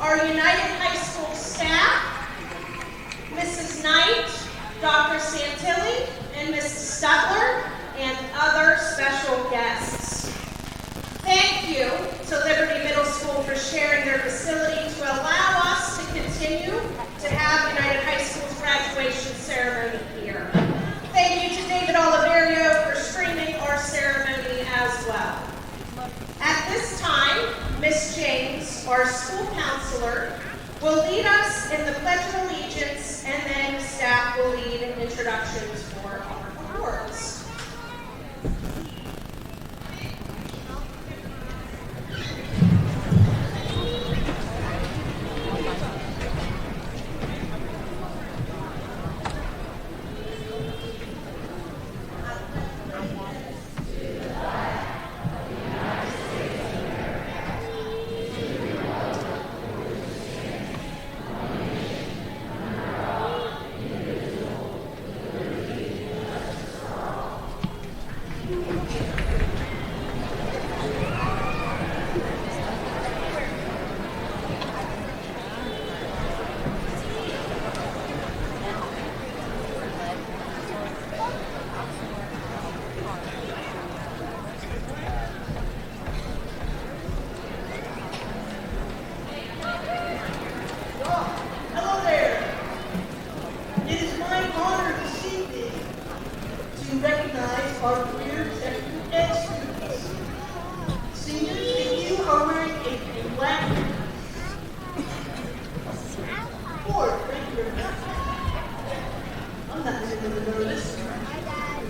our United High School staff, Mrs. Knight, Dr. Santilli, and Mrs. Stutler, and other special guests. Thank you to Liberty Middle School for sharing their facility to allow us to continue to have United High School's graduation ceremony here. Thank you to David Oliverio for streaming our ceremony as well. At this time, Ms. James, our school counselor, will lead us in the Pledge of Allegiance, and then staff will lead in introductions for our awards.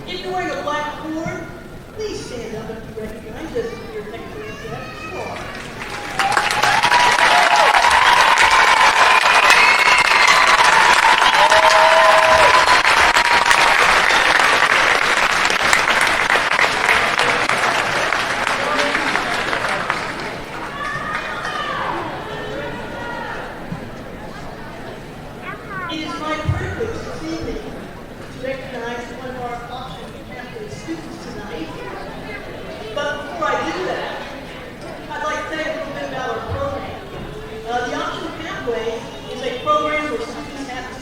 If you're wearing a black cord, please stand up if you recognize us if you're technically correct. You are. It is my privilege this evening to recognize one of our option pathway students tonight. But before I do that, I'd like to tell you a little bit about our program. The option pathway is a program where students have to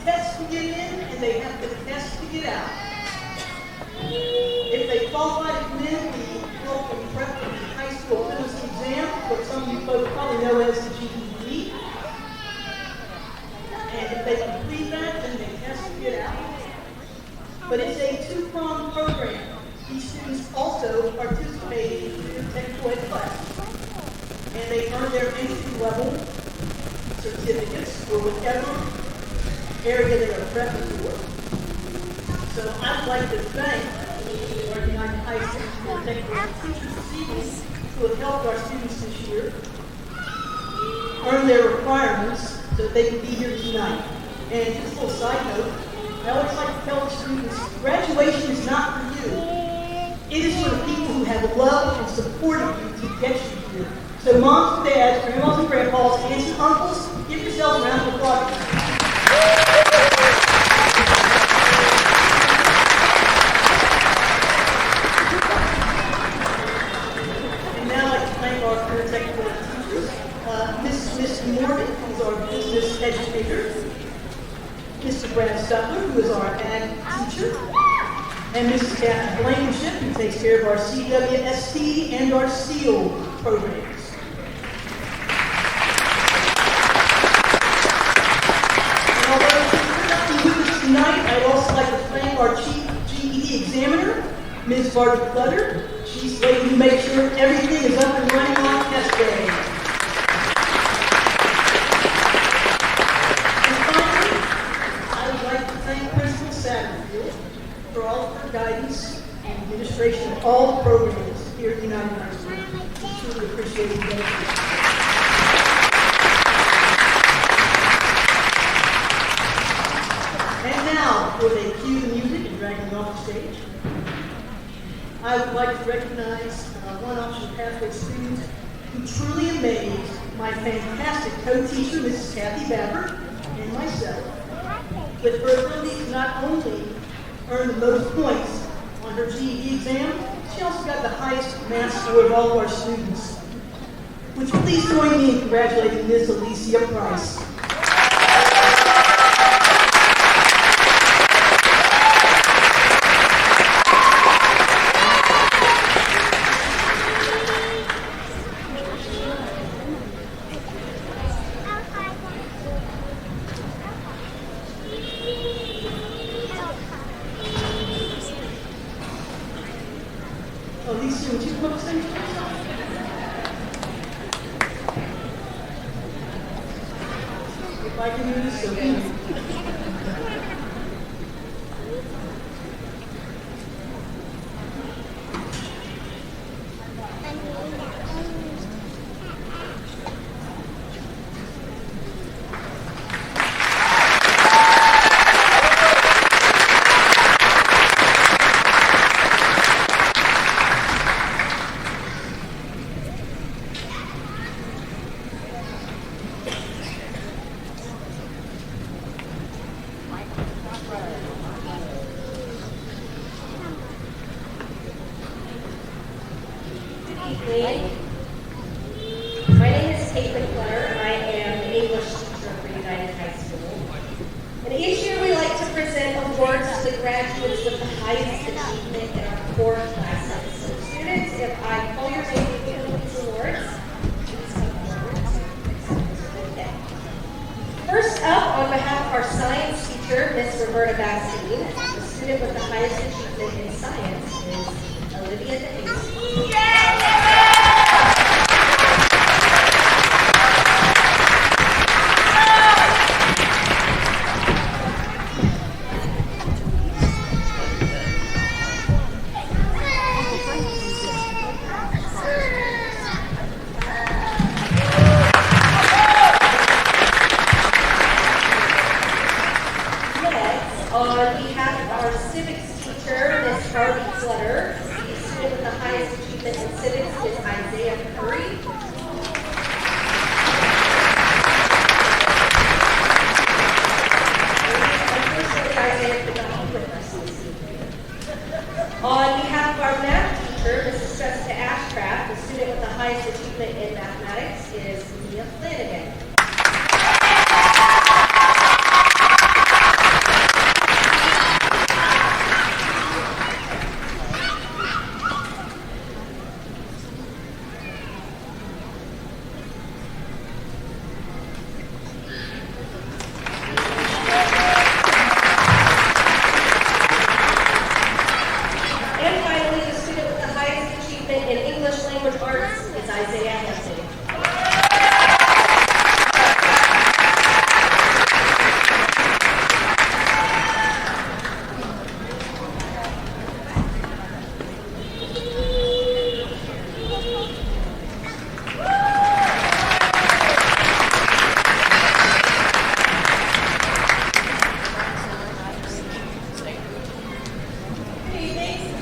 test to get in and they have to test to get out. If they qualify to come in, we help them prep for the high school literacy exam, what some of you folks probably know as the GED. And if they complete that, then they test to get out. But it's a two-pronged program. These students also participate in career technical ed classes. And they earn their entry-level certificates for whatever area they are prepping for. So I'd like to thank our United High School career technical ed teachers this evening who have helped our students this year earn their requirements so that they can be here tonight. And just a little side note, I always like to tell the students, graduation is not for you. It is for the people who have loved and supported you to get you here. So moms and dads, grandmas and grandpas, aunts and uncles, give yourselves a round of applause. And now I'd like to thank our career technical teachers. Miss Morgan, who is our business educator. Mr. Brad Stutler, who is our ag teacher. And Mrs. Kathy Blankenship, who takes care of our CWST and our SEAL programs. And although she's not with us tonight, I'd also like to thank our Chief GED Examiner, Ms. Barbara Clutter. She's the lady who makes sure everything is up and running on test day. For all of her guidance and administration of all the programs here at United High School. We truly appreciate it. And now, before they cue the music and drag me off the stage, I would like to recognize one option pathway student who truly amazed my fantastic co-teacher, Mrs. Kathy Babbert, and myself, with her ability to not only earn the most points on her GED exam, she also got the highest math score of all of our students. Would you please join me in congratulating Ms. Alicia Price? Alicia, would you come up and if I can do this, so can you. My name is Caitlin Clutter, and I am an English teacher for United High School. And each year we like to present awards to the graduates with the highest achievement in our core classes. So students, if I call your name to give these awards, please come forward to accept this certificate. First up, on behalf of our science teacher, Miss Roberta Bastine, the student with the highest achievement in science is Olivia DeHazy. On behalf of our civics teacher, Miss Harvey Clutter, the student with the highest achievement in civics is Isaiah Curry. Unfortunately, Isaiah could not be with us this evening. On behalf of our math teacher, Mrs. Jessica Ashcraft, the student with the highest achievement in mathematics is Mia Flanagan. In English language arts is Isaiah Hesse.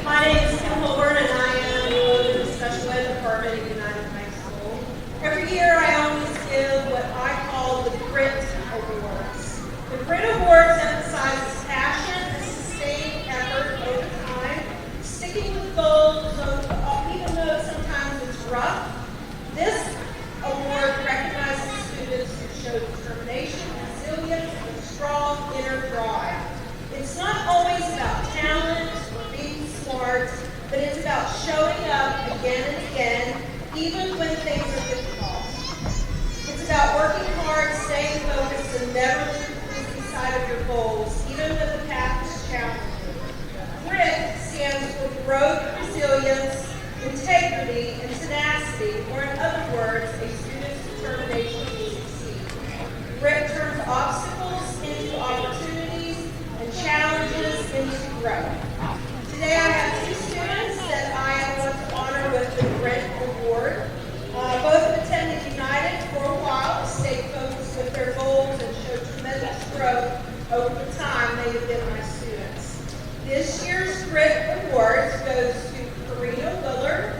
My name is Kim Holborn, and I am in the special ed department at United High School. Every year I always give what I call the Grit Awards. The Grit Awards emphasizes passion and sustained effort over time, sticking with goals, even though sometimes it's rough. This award recognizes students who show determination, resilience, and strong inner drive. It's not always about talent or being smart, but it's about showing up again and again, even when things are difficult. It's about working hard, staying focused, and never losing sight of your goals, even when the path is challenging. Grit stands for growth, resilience, integrity, and tenacity, or in other words, a student's determination to succeed. Grit turns obstacles into opportunities and challenges into growth. Today I have two students that I want to honor with the Grit Award. Both have attended United for a while, stayed focused with their goals, and showed tremendous growth over the time they have been my students. This year's Grit Award goes to Karina Willard,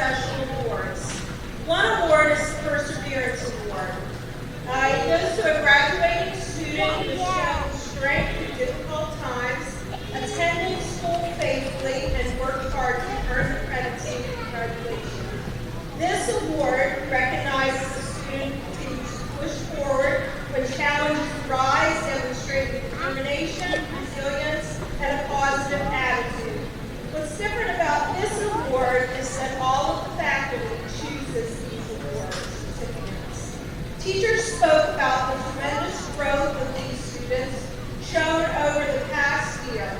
special awards. One award is the Perseverance Award. It goes to a graduating student who has shown strength through difficult times, attended school faithfully, and worked hard to earn the crediting for graduation. This award recognizes the student who continues to push forward when challenges rise, demonstrating determination, resilience, and a positive attitude. What's different about this award is that all of the faculty chooses these award recipients. Teachers spoke about the tremendous growth of these students shown over the past year.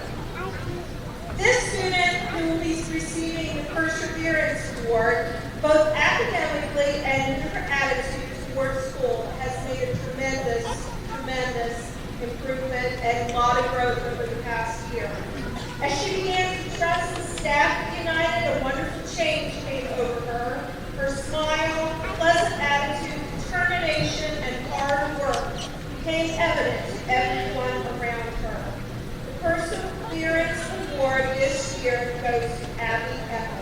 This student who will be receiving the Perseverance Award, both academically and in her attitude towards school, has made a tremendous improvement and a lot of growth over the past year. As she began to trust the staff at United, a wonderful change came over her. Her smile, pleasant attitude, determination, and hard work became evident to everyone around her. The Perseverance Award this year goes to Abby Ethel.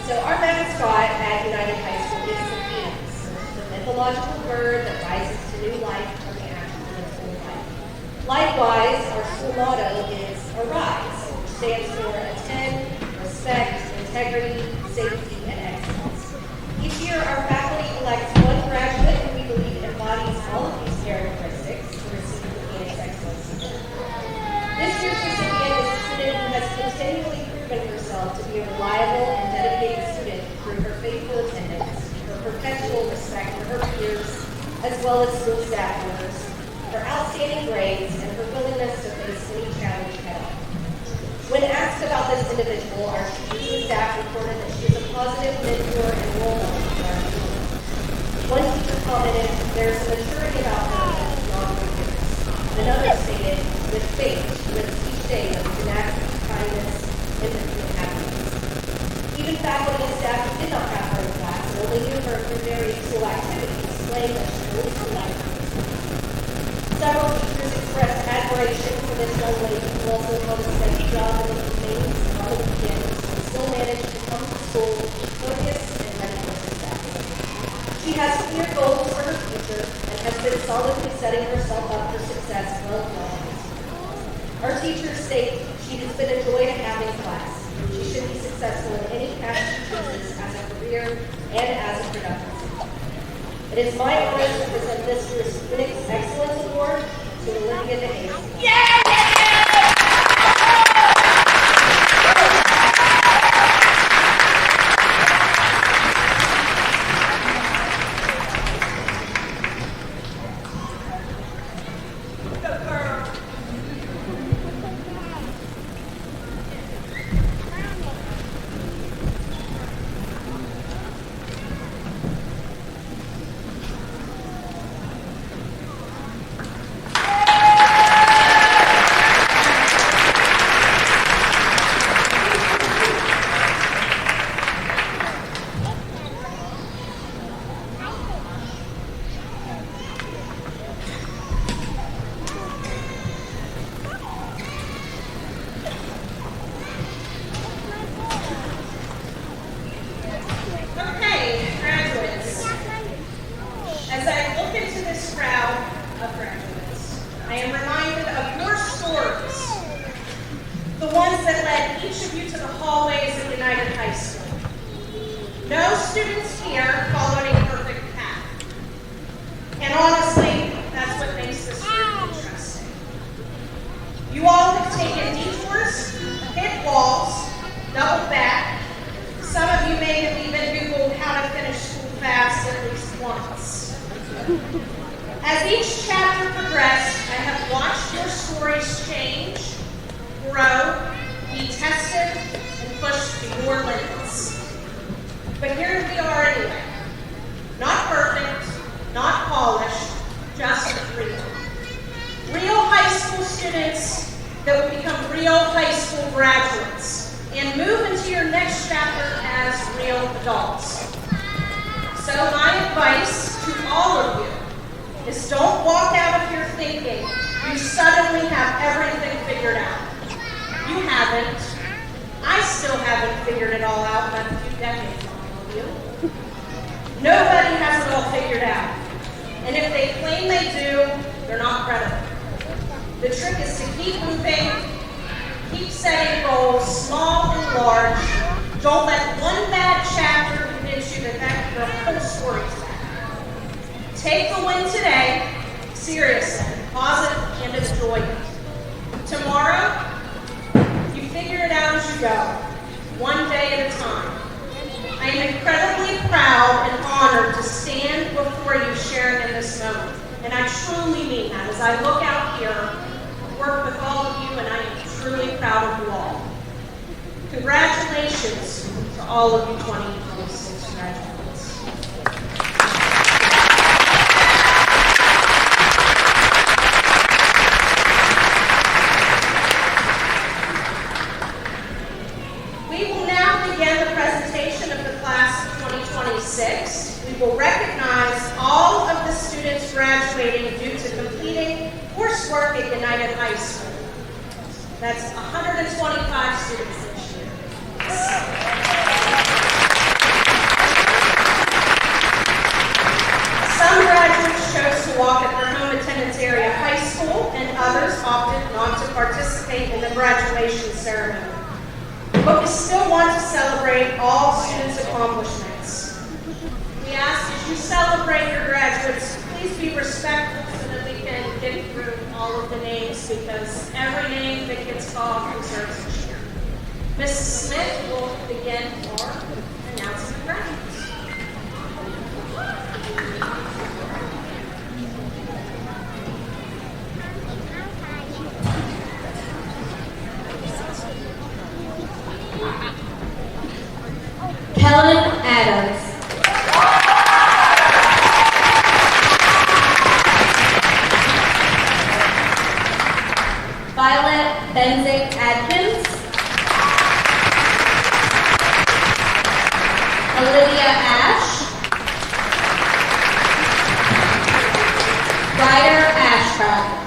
So our mascot at United High School is the phoenix, the mythological bird that rises to new life from the ashes of its own life. Likewise, our school motto is Arise, which stands for attend, respect, integrity, safety, and excellence. Each year, our faculty elects one graduate who we believe embodies all of these characteristics to receive the Phoenix Excellence Award. This year's recipient is a student who has continually proven herself to be a reliable and dedicated student through her faithful attendance, her perpetual respect for her peers, as well as school staff members, her outstanding grades, and her willingness to face any challenge head-on. When asked about this individual, our teachers and staff reported that she is a positive mentor and role model for our students. One teacher commented, "There's a maturity about her that is beyond her years." Another stated, "With faith, she lives each day with tenacity, kindness, empathy, and happiness." Even faculty and staff who did not have her in class and only knew her through various school activities claimed that she really liked her. Several teachers expressed admiration for this young lady who also held a steady job in the evenings and on the weekends and still managed to come to school focused and ready for success. She has clear goals for her future and has been solidly setting herself up for success well beyond. Our teachers state she has been a joy to have in class. She should be successful in any path she chooses as a career and as a productive student. It is my honor to present this year's Phoenix Excellence Award to Olivia DeHaze. students here followed a perfect path. And honestly, that's what makes this year interesting. You all have taken detours, hit walls, doubled back. Some of you may have even Googled how to finish school fast at least once. As each chapter progressed, I have watched your stories change, grow, be tested, and pushed to your limits. But here we are anyway. Not perfect, not polished, just real. Real high school students that will become real high school graduates and move into your next chapter as real adults. So my advice to all of you is don't walk out of here thinking you suddenly have everything figured out. You haven't. I still haven't figured it all out, but a few decades on all of you. Nobody has it all figured out. And if they claim they do, they're not credible. The trick is to keep moving, keep setting goals, small and large. Don't let one bad chapter convince you that your whole story's bad. Take the win today, seriously, pause it, and enjoy it. Tomorrow, you figure it out as you go, one day at a time. I am incredibly proud and honored to stand before you sharing in this moment. And I truly mean that. As I look out here, work with all of you, and I am truly proud of you all. Congratulations to all of you 2026 graduates. We will now begin the presentation of the class of 2026. We will recognize all of the students graduating due to completing coursework at United High School. That's 125 students this year. Some graduates chose to walk at their home attendance area high school, and others opted not to participate in the graduation ceremony. But we still want to celebrate all students' accomplishments. We ask as you celebrate your graduates, please be respectful so that we can get through all of the names, because every name that gets called deserves a cheer. Mrs. Smith will begin our announcing the graduates. Kellen Adams. Violet Benzik Adkins. Olivia Ash. Ryder Ashcroft.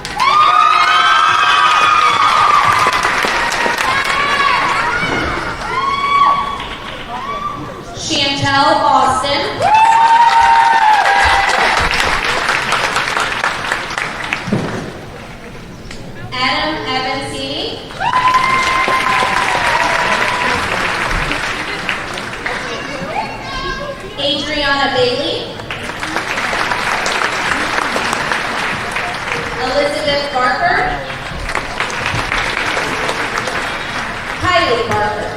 Chantel Austin. Adam Evansini. Adriana Bailey. Elizabeth Barker. Kylie Barker.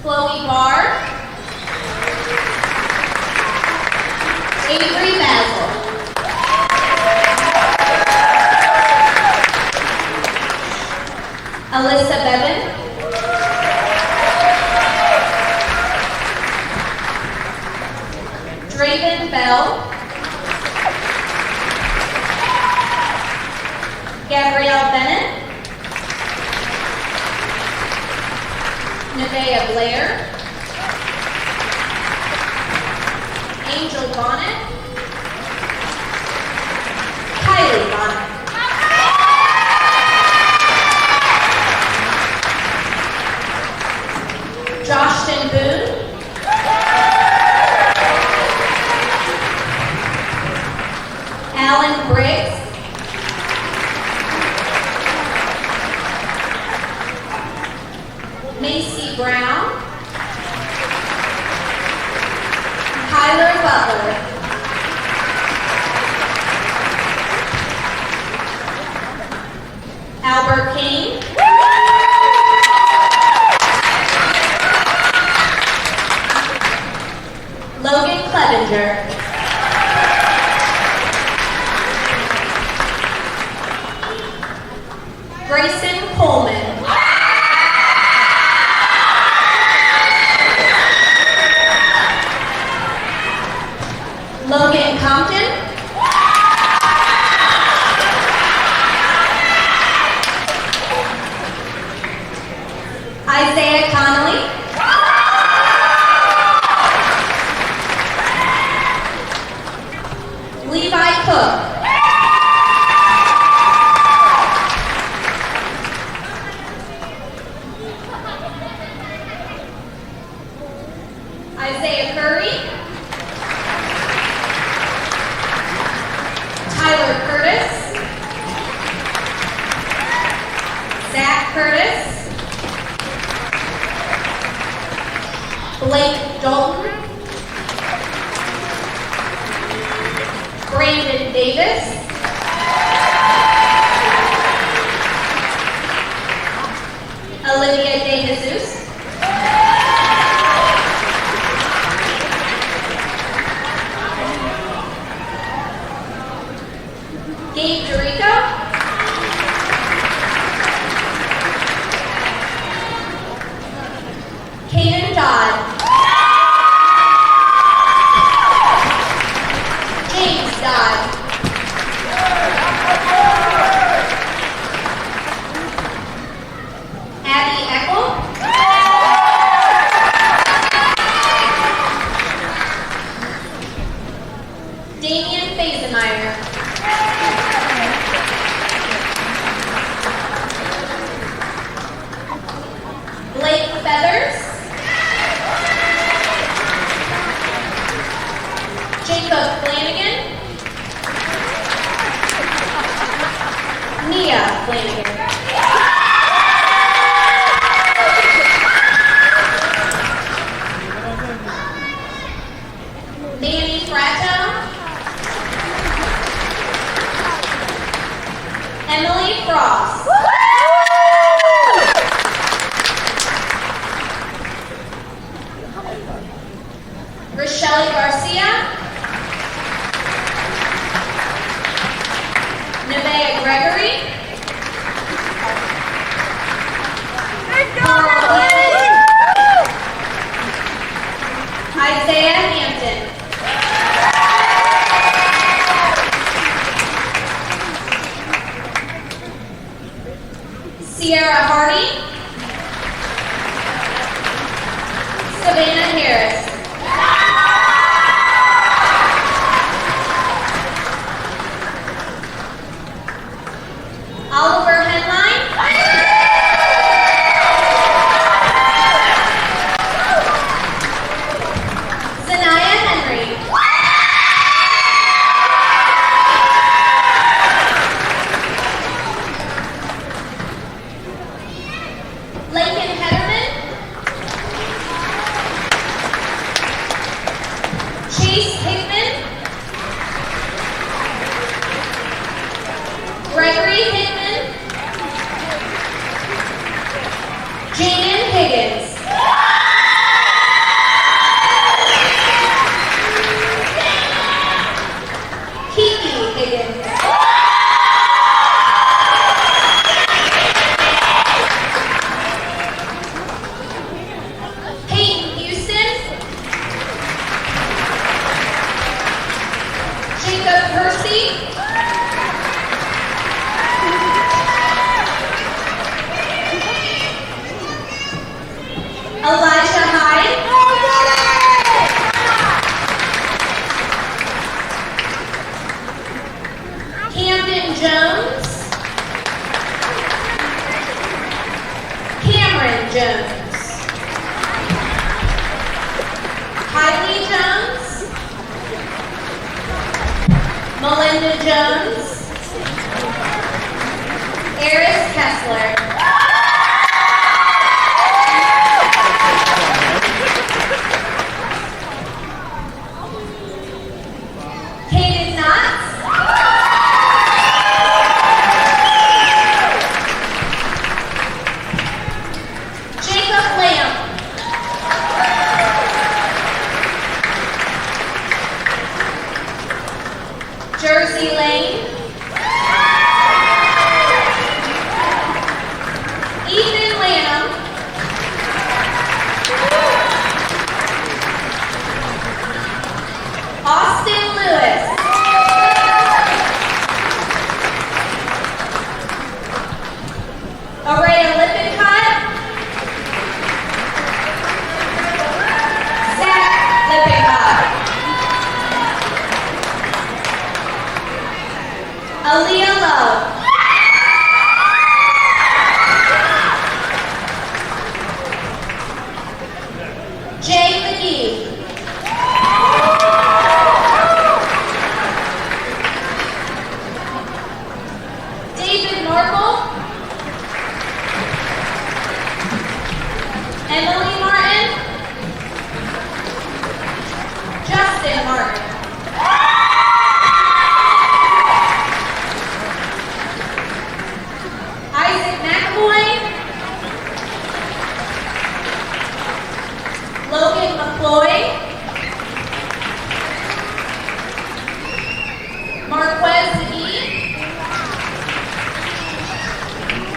Chloe Barr. Avery Basil. Alyssa Bevan. Draven Bell. Gabrielle Bennett. Nevaeh Blair. Angel Bonnet. Kylie Bonnet. Joshton Boone. Alan Briggs. Logan Compton. Isaiah Connolly. Levi Cook. Isaiah Curry. Tyler Curtis. Zach Curtis. Blake Dalton. Brandon Davis. Olivia De Jesus. Gabe Dorico. Kaden Dodd. James Dodd. Abby Eckel. Damian Fazemeyer. Blake Feathers. Jacob Flanagan. Nia Flanagan. Manny Fratto. Emily Frost. Rochelle Garcia. Nevaeh Gregory. Isaiah Hampton. Sierra Hardy. Savannah Harris. Oliver Henline. Zanaya Henry. Lakin Hederman. Chase Hickman. Gregory Hickman. Jaden Higgins. Kiki Higgins. Peyton Houston. Jacob Percy. Elijah Hyde. Camden Jones. Cameron Jones. Kylie Jones. Melinda Jones. Eris Kessler. Kaden Knotts. Jacob Lamb. Jersey Lane. Ethan Lanham. Austin Aaliyah Love. Jay McGee. David Norval. Emily Martin. Justin Martin. Isaac McAvoy. Logan McCloy. Marquez McGee.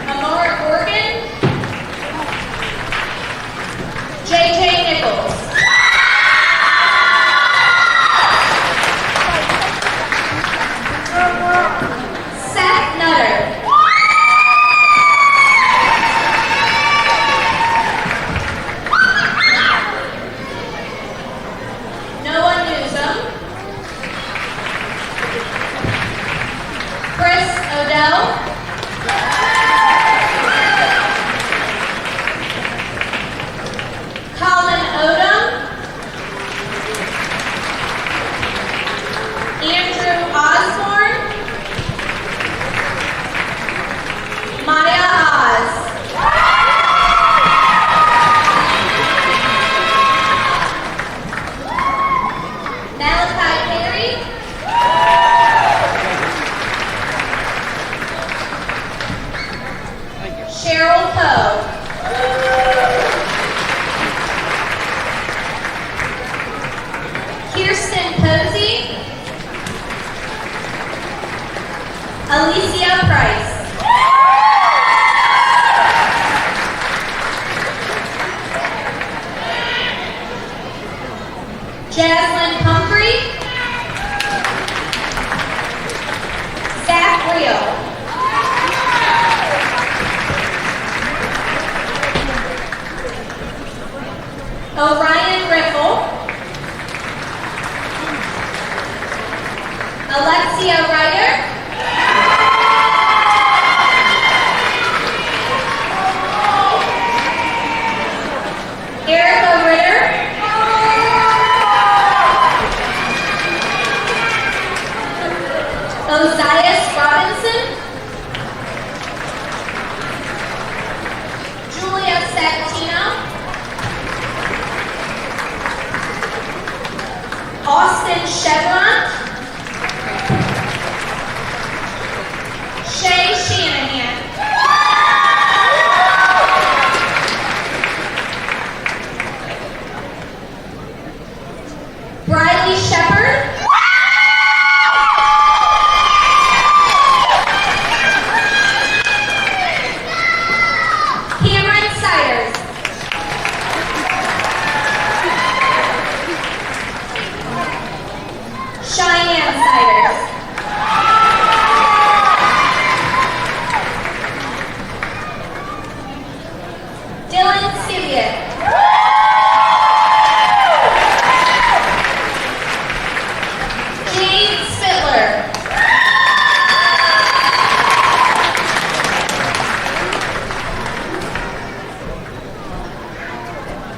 Amara Morgan. JJ Nichols. Seth Nutter. Noah Newsom. Chris Odell. Colin Odom. Andrew Osborne. Maya Oz. Malachi Perry. Cheryl Poe. Kirsten Posey. Alicia Price. Jaslyn Humphrey. Zach Reel. Orion Riffle. Alexia Ryder. Erica Ritter. Osias Robinson. Julia Sabatino. Austin Chevron. Shay Shanahan. Briley Shepard. Cameron Siders. Cheyenne Siders. Dylan Siviak. Jane Spittler.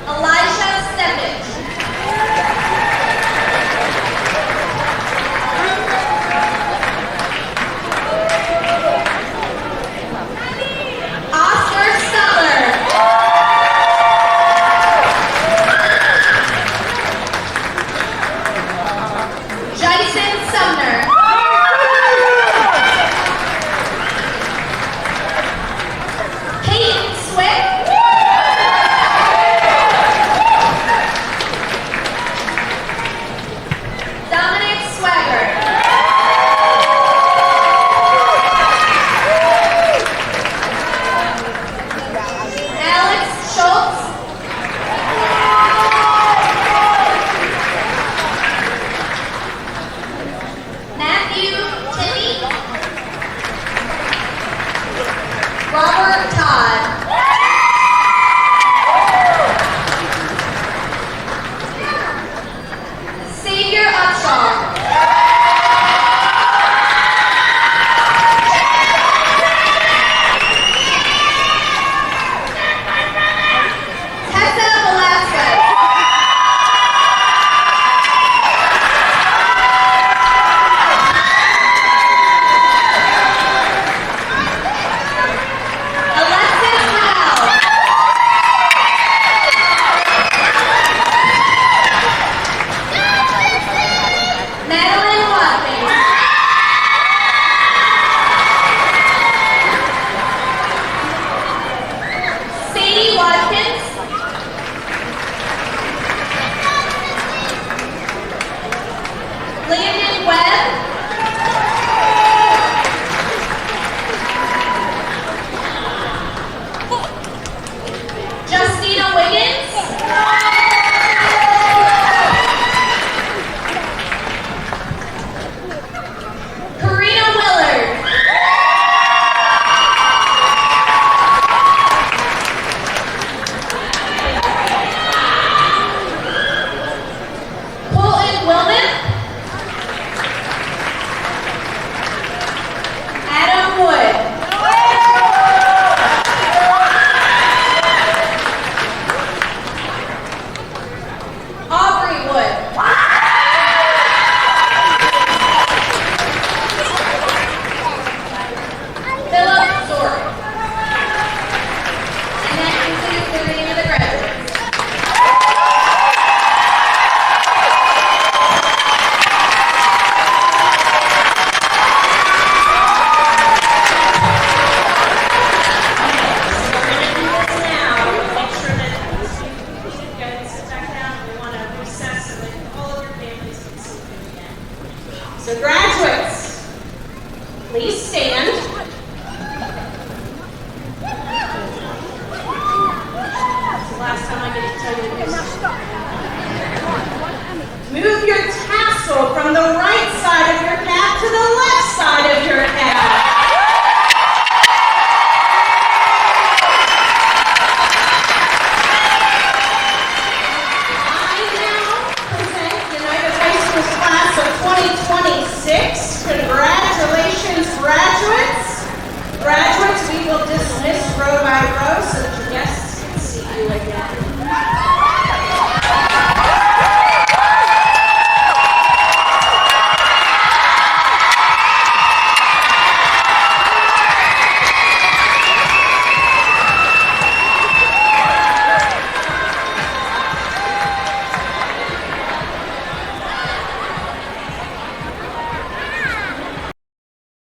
Elijah Stepich. Oscar Sutler. Jason Sumner. So graduates, please stand. It's the last time I get to tell you this. Move your tassel from the right